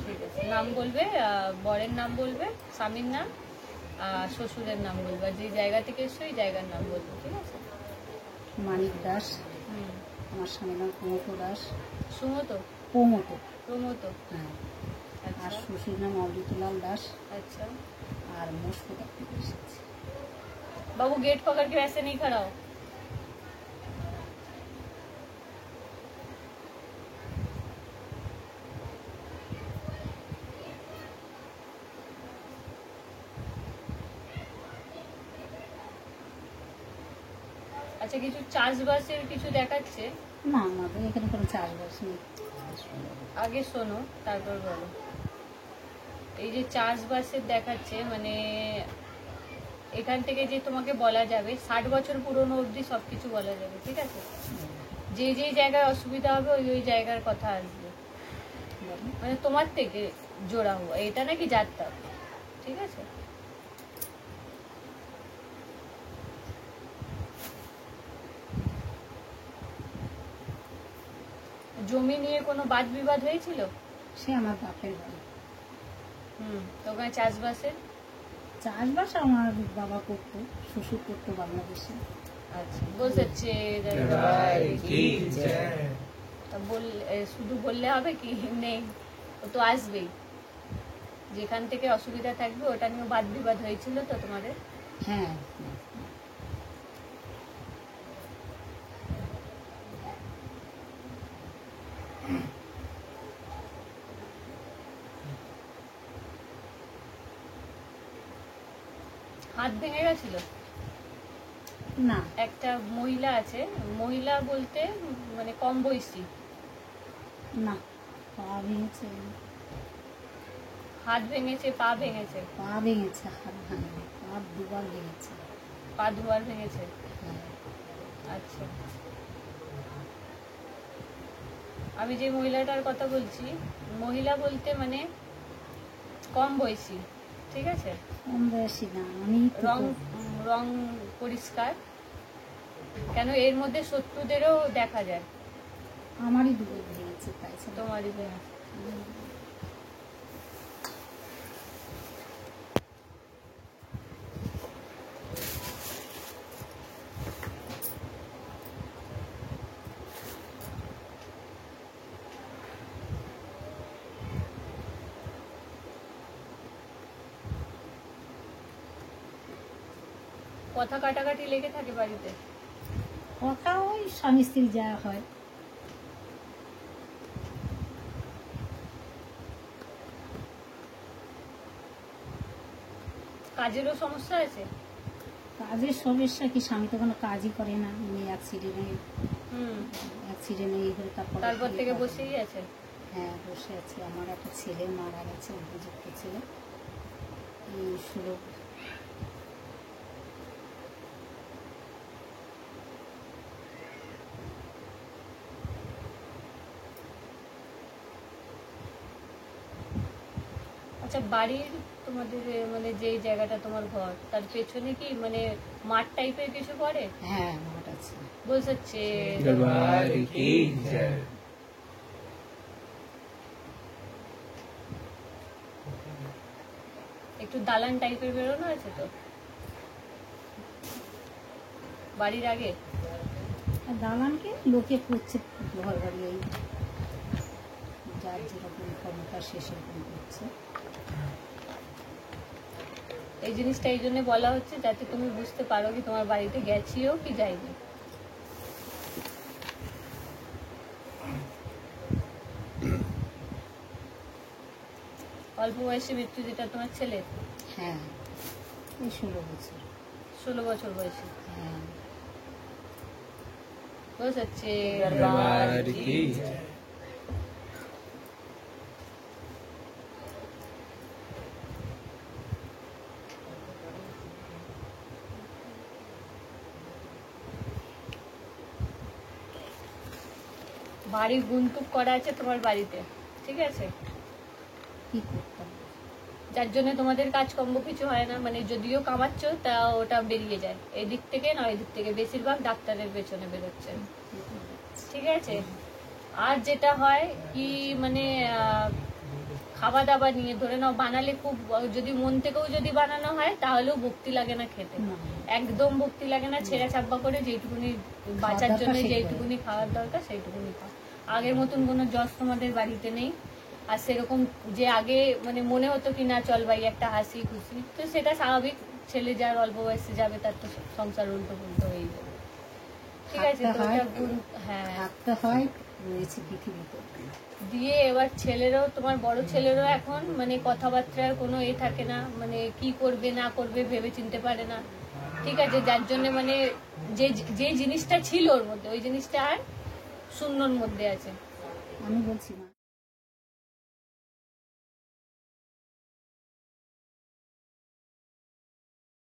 ঠিক আছে, নাম বলবে, বরের নাম বলবে, স্বামীর নাম, শ্বশুরের নাম বলবে, আর যে জায়গা থেকে এসছো ওই জায়গার নাম বলবে। ঠিক আছে? মানিক দাস। আমার স্বামীর নাম প্রমোদ দাস। সুমতো? প্রমোদ। হ্যাঁ। আচ্ছা। আর শ্বশুর নাম অমৃতলাল দাস। अच्छा। আর মুস্কুটা থেকে এসেছে। बाबू गेट पकड़ के ऐसे नहीं खड़ा हो। আচ্ছা, কিছু চাষবাসের কিছু দেখাচ্ছে? না, আমাদের এখানে কোনো চাষবাস নেই। আগে শোনো, তারপর বলো। এই যে চাষবাসের দেখাচ্ছে, মানে এখান থেকে যে তোমাকে বলা যাবে 60 বছর পুরনো অবধি সবকিছু বলা যাবে। ঠিক আছে? যে যে জায়গায় অসুবিধা হবে ওই ওই জায়গার কথা আসবে, মানে তোমার থেকে জোড়া হওয়া, এটা নাকি যাত্রা। ঠিক আছে? জমি নিয়ে কোনো বাদ বিবাদ হয়েছিল? সে আমার বাপের বাড়ি। তো ওখানে চাষবাসের? চাষবাস আমার বাবা করতো, শ্বশুর করতো বাংলাদেশে। আচ্ছা, বলছে শুধু বললে হবে কি? নেই, ও তো আসবেই। যেখান থেকে অসুবিধা থাকবে ওটা নিয়ে বাদ বিবাদ হয়েছিল তো তোমাদের? হ্যাঁ। হাত ভেঙে গেছিল? না। একটা মহিলা আছে, মহিলা বলতে মানে কম বয়সী? না, পা ভেঙেছে। হাত ভেঙেছে, পা ভেঙেছে? পা ভেঙেছে, হাত ভাঙেনি। পা দুবার ভেঙেছে। পা দুবার ভেঙেছে? হ্যাঁ। আচ্ছা, আমি যে মহিলাটার কথা বলছি, মহিলা বলতে মানে কম বয়সী। ঠিক আছে? কম বয়সী না, আমি রং পরিষ্কার। কেন এর মধ্যে শত্রুদেরও দেখা যায়? আমারই দুবার ভেঙেছে, তাই তোমারই ভেঙেছে। কথা কাটাকাটি লেগে থাকে বাড়িতে? কথা ওই স্বামী স্ত্রী যা হয়। কাজেরও সমস্যা আছে? কাজের সমস্যা কি, স্বামী তো কোনো কাজই করে না, উনি অ্যাক্সিডেন্টে ইয়ে করে তারপর থেকে বসেই আছে? হ্যাঁ, বসে আছে। আমার একটা ছেলে মারা গেছে, উপযুক্ত ছেলে। 16 আচ্ছা, বাড়ির তোমাদের মানে যেই জায়গাটা তোমার ঘর, তার পেছনে কি মানে মাঠ টাইপের কিছু করে? হ্যাঁ, মাঠ আছে। বলছে একটু দালান টাইপের বেরোনো আছে তো বাড়ির আগে? দালানকে লোকে করছে ঘর বাড়ি, এই যার যেরকম ক্ষমতা সে সেরকম করছে। এই জিনিসটা এই জন্য বলা হচ্ছে যাতে তুমি বুঝতে পারো কি তোমার বাড়িতে গেছিও কি যাইনি। অল্প বয়সে মৃত্যু, যেটা তোমার ছেলে? হ্যাঁ, এই 16 বছর। 16 বছর বয়সে? হ্যাঁ। বুঝছে বাড়ি গুনতুক করা আছে তোমার বাড়িতে। ঠিক আছে? কি করতাম, যার জন্য তোমাদের কাজকর্ম কিছু হয় না, মানে যদিও কামাচ্ছ তা ওটা বেরিয়ে যায় এদিক থেকে না এদিক থেকে, বেশিরভাগ ডাক্তারের পেছনে বেরোচ্ছে। ঠিক আছে? আর যেটা হয় কি মানে খাওয়া দাওয়া নিয়ে ধরে নাও বানালে খুব যদি মন থেকেও যদি বানানো হয় তাহলেও ভক্তি লাগে না খেতে, না। একদম ভক্তি লাগে না, ছেঁড়া চাপ্পা করে যেইটুকুনি বাঁচার দরকার জন্য সেইটুকুনি। যেইটুকুনি খাওয়ার দরকার সেইটুকুনি খাও। আগের মতন কোনো যশ তোমাদের বাড়িতে নেই। আর সেরকম যে আগে মানে মনে হতো কি না চল ভাই একটা হাসি খুশি, তো সেটা স্বাভাবিক, ছেলে যার অল্প বয়সে যাবে তার তো সংসার উল্টো পুল্টো হয়ে যাবে, ঠিক আছে। তো থাকতে হয়, ওটা হ্যাঁ থাকতে হয়, রয়েছে পৃথিবীতে। দিয়ে এবার ছেলেরাও, তোমার বড় ছেলেরও এখন মানে কথাবার্তার কোনো থাকে না, মানে কি করবে না করবে ভেবে চিনতে পারে না, ঠিক আছে। যার জন্য মানে যে যে জিনিসটা ছিল ওর মধ্যে ওই জিনিসটা আর শূন্যর মধ্যে আছে। আমি বলছি না।